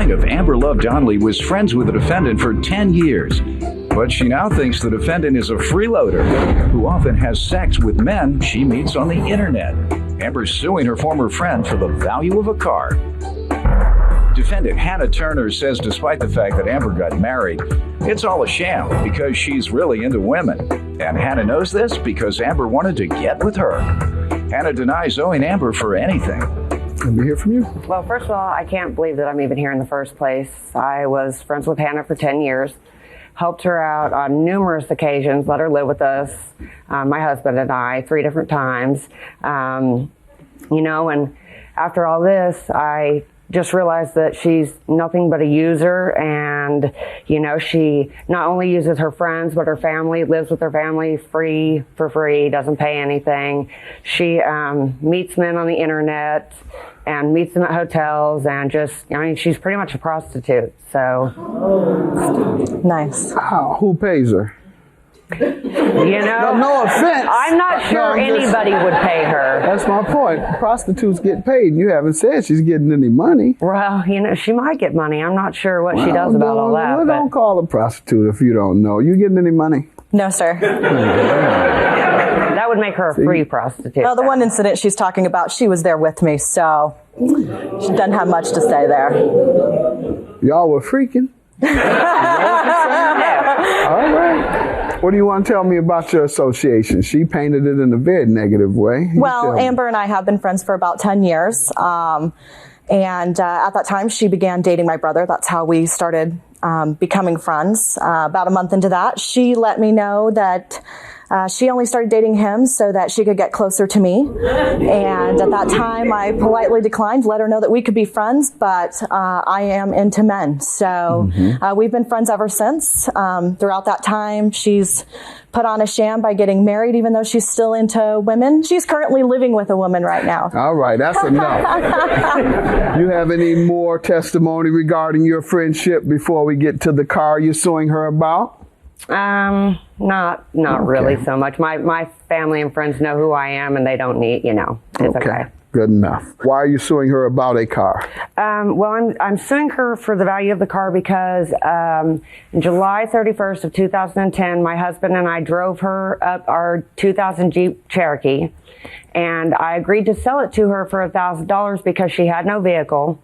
Plaintiff Amber Love Donnelly was friends with the defendant for 10 years. But she now thinks the defendant is a freeloader who often has sex with men she meets on the internet. Amber's suing her former friend for the value of a car. Defendant Hannah Turner says despite the fact that Amber got married, it's all a sham because she's really into women. And Hannah knows this because Amber wanted to get with her. Hannah denies owing Amber for anything. Let me hear from you. Well, first of all, I can't believe that I'm even here in the first place. I was friends with Hannah for 10 years, helped her out on numerous occasions, let her live with us, my husband and I, 3 different times. And after all this, I just realized that she's nothing but a user, and she not only uses her friends but her family, lives with her family for free, doesn't pay anything. She meets men on the internet and meets them at hotels, and she's pretty much a prostitute. So nice. Who pays her? No offense. I'm not sure anybody would pay her. That's my point. Prostitutes get paid, and you haven't said she's getting any money. Well, she might get money. I'm not sure what she does about all that. Don't call a prostitute if you don't know. You getting any money? No, sir. That would make her a free prostitute. Well, the one incident she's talking about, she was there with me, so she doesn't have much to say there. Y'all were freaking. All right. What do you want to tell me about your association? She painted it in a very negative way. Well, Amber and I have been friends for about 10 years. And at that time, she began dating my brother. That's how we started becoming friends. About a month into that, she let me know that she only started dating him so that she could get closer to me. And at that time, I politely declined, let her know that we could be friends, but I am into men. So we've been friends ever since. Throughout that time, she's put on a sham by getting married, even though she's still into women. She's currently living with a woman right now. All right, that's enough. You have any more testimony regarding your friendship before we get to the car you're suing her about? Not really so much. My family and friends know who I am, and they don't need, it's okay. Good enough. Why are you suing her about a car? Well, I'm suing her for the value of the car because July 31st of 2010, my husband and I drove her up our 2000 Jeep Cherokee, and I agreed to sell it to her for $1,000 because she had no vehicle.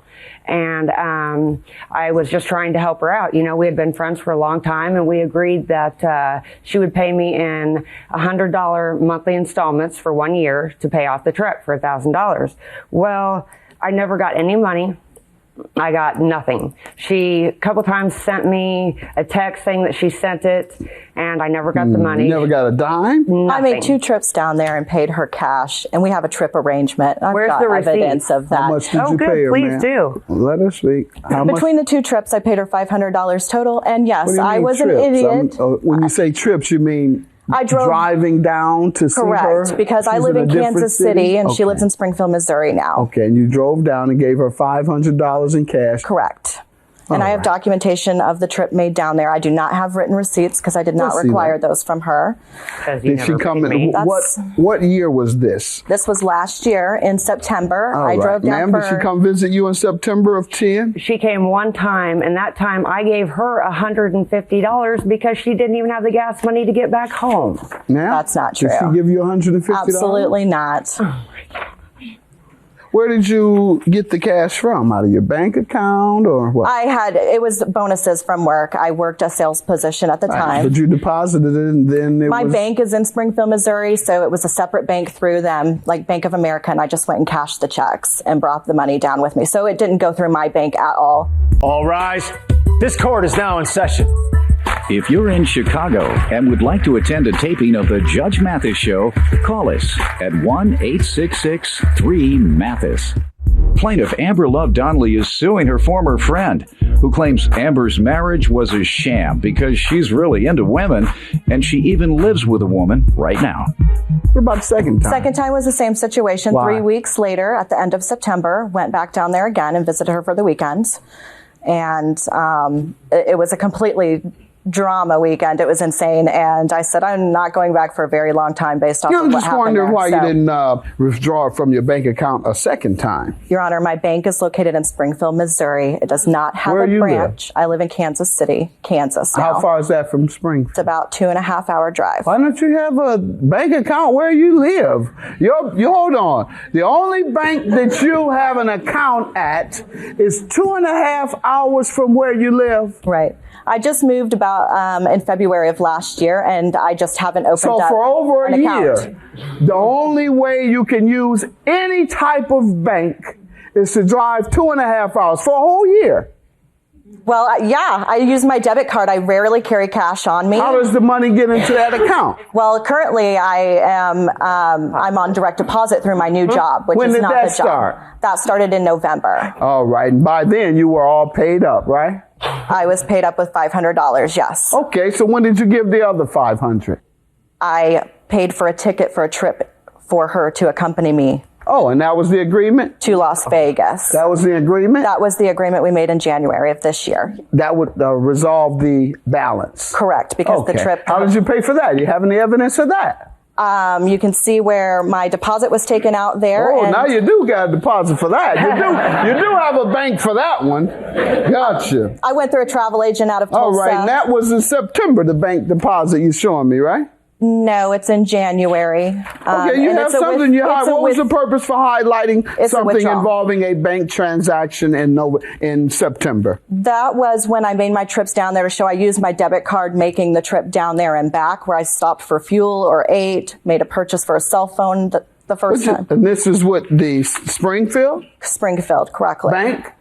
And I was just trying to help her out. We had been friends for a long time, and we agreed that she would pay me in $100 monthly installments for 1 year to pay off the truck for $1,000. Well, I never got any money. I got nothing. She a couple times sent me a text saying that she sent it, and I never got the money. You never got a dime? Nothing. I made 2 trips down there and paid her cash, and we have a trip arrangement. Where's got the receipt? Evidence of that. How much did you good. pay her, Please ma'am? do. Let her speak. Between the 2 trips, I paid her $500 total, and yes, I was an idiot. When you say trips, you mean I drove driving down to see her? Correct, because I She's live in a different Kansas City, and she Okay. lives in Springfield, Missouri now. Okay, and you drove down and gave her $500 in cash. Correct. And I have right. documentation of the trip made down there. I do not have written receipts because I did not We'll see require that. those from her. Did she come in? What year was this? This was last year in September. All I right. drove down Ma'am, did she come visit you in September of 10? She came one time, and that time I gave her $150 because she didn't even have the gas money to get back home. Now? That's not true. Did she give you $150? Absolutely not. Where did you get the cash from? Out of your bank account or what? It was bonuses from work. I worked a sales position at the time. But you deposited it and then My bank is in Springfield, Missouri, so it was a separate bank through them, like Bank of America, and I just went and cashed the checks and brought the money down with me. So it didn't go through my bank at all. All rise. This court is now in session. If you're in Chicago and would like to attend a taping of the Judge Mathis Show, call us at 1-866-3-MATHIS. Plaintiff Amber Love Donnelly is suing her former friend, who claims Amber's marriage was a sham because she's really into women, and she even lives with a woman right now. What about the second time? Second time was the same situation. Why? 3 weeks later, at the end of September, went back down there again and visited her for the weekends. And it was a completely drama weekend. It was insane. And I said, I'm not going back for a very long time based off Yeah, of I'm what just happened wondering there. why So, you didn't withdraw it from your bank account a second time. Your Honor, my bank is located in Springfield, Missouri. It does not have Where a you branch. I live in Kansas City, Kansas now. How far is that from Springfield? It's about 2.5 hour drive. Why don't you have a bank account where you live? You hold on. The only bank that you have an account at is 2.5 hours from where you live. Right. I just moved about in February of last year, and I just haven't opened So up for over an a account. year, the only way you can use any type of bank is to drive 2.5 hours for a whole year. Well, yeah, I use my debit card. I rarely carry cash on me. How does the money get into that account? Well, currently I am I'm on direct deposit through my new job, which When is did not that the job. start? That started in November. All right, and by then you were all paid up, right? I was paid up with $500. Yes. Okay, so when did you give the other $500? I paid for a ticket for a trip for her to accompany me Oh, and that was the agreement? to Las Vegas. That was the agreement? That was the agreement we made in January of this year. That would resolve the balance. Correct, because the trip. How did you pay for that? You have any evidence of that? You can see where my deposit was taken out there. Oh, and now you do got a deposit for that. You do have a bank for that one. Gotcha. I went through a travel agent out of Tulsa. All right, and that was in September, the bank deposit you're showing me, right? No, it's in January. Okay, you and have it's a something with- you it's a What was with- the purpose for highlighting It's a something withdrawal. involving a bank transaction in September? That was when I made my trips down there to show I used my debit card making the trip down there and back, where I stopped for fuel or ate, made a purchase for a cell phone the first time. And this is what the Springfield Springfield, correctly. Bank?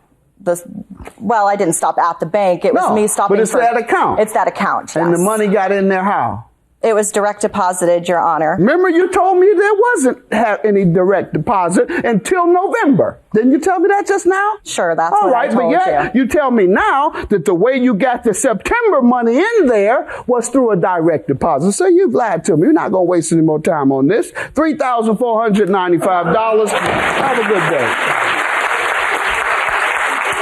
Well, I didn't stop at the bank. It was No, me stopping but it's for that account. It's that account, And the yes. money got in there how? It was direct deposited, Your Honor. Remember you told me there wasn't any direct deposit until November. Didn't you tell me that just now? Sure, that's All what right, I told but yet you. you tell me now that the way you got the September money in there was through a direct deposit. So you've lied to me. You're not going to waste any more time on this. $3,495. Have a good day.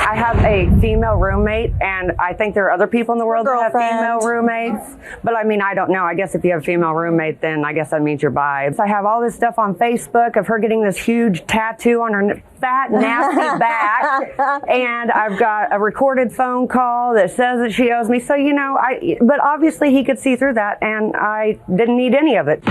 I have a female roommate, and I think there are other people in the world that have Girlfriend. female roommates. But I mean, I don't know. I guess if you have a female roommate, then I guess that means you're bi. I have all this stuff on Facebook of her getting this huge tattoo on her fat, nasty back. And I've got a recorded phone call that says that she owes me. So, but obviously he could see through that, and I didn't need any of it.